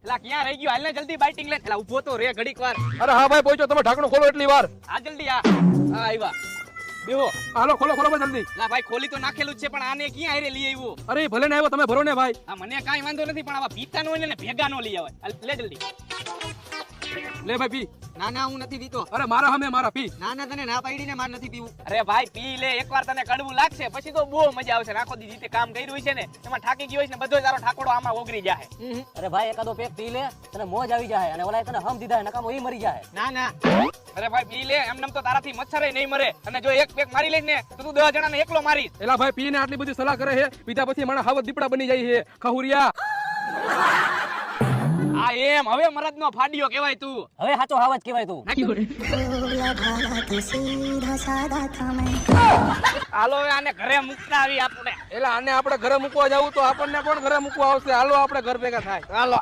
એલા ક્યાં રહી ગયો? હાલ ને જલ્દી બાઇટિંગ લે. એલા ઊભો તો રે ઘડીક વાર. અરે હા ભાઈ પહોંચો, તમે ઢાંકણું ખોલો એટલી વાર. આ જલ્દી આ આવ્યા. બેહો. હાલો ખોલો ખોલો ભાઈ જલ્દી. એલા ભાઈ ખોલી તો નાખેલું જ છે પણ આને ક્યાં હારે લઈ આવ્યો? અરે ભલે ને આવ્યો, તમે ભરો ને ભાઈ. આ મને કાંઈ વાંધો નથી પણ આવા પીતા નો હોય ને ભેગા નો લઈ આવે. હાલ, લે જલ્દી. લે ભાઈ પી. ના ના હું નથી પીતો. અરે મારા હમે મારા પી. ના ના તને ના પાડીને માર નથી પીવું. અરે ભાઈ પી લે, એકવાર તને કડવું લાગશે પછી તો બહુ મજા આવશે. આખો દી જીતે કામ કર્યું છે ને એમાં થાકી ગયો છે ને બધો તારો ઠાકોડો આમાં ઓગરી જાય. અરે ભાઈ એકાદો પેક પી લે, તને મોજ આવી જાય અને ઓલા તને હમ દીધા નકામો ઈ મરી જાય. ના ના અરે ભાઈ પી લે, એમનેમ તો તારાથી મચ્છરે નહીં મરે. અને જો એક પેક મારી લઈશ ને તો તું 10 જણાને એકલો મારીશ. એલા ભાઈ પીને આટલી બધી સલાહ કરે છે, પીધા પછી મારા હાવત દીપડા બની જાય છે. ખહુરિયા. આ એમ હવે મરદનો ફાડ્યો કહેવાય તું. હવે સાચો હાવજ કહેવાય તું. હાલો હવે આને ઘરે મૂકતા આવી આપણે. એલા આને આપણે ઘરે મૂકવા જાવું તો આપણને કોણ ઘરે મૂકવા આવશે? હાલો આપણે ઘર ભેગા થાય. હાલો.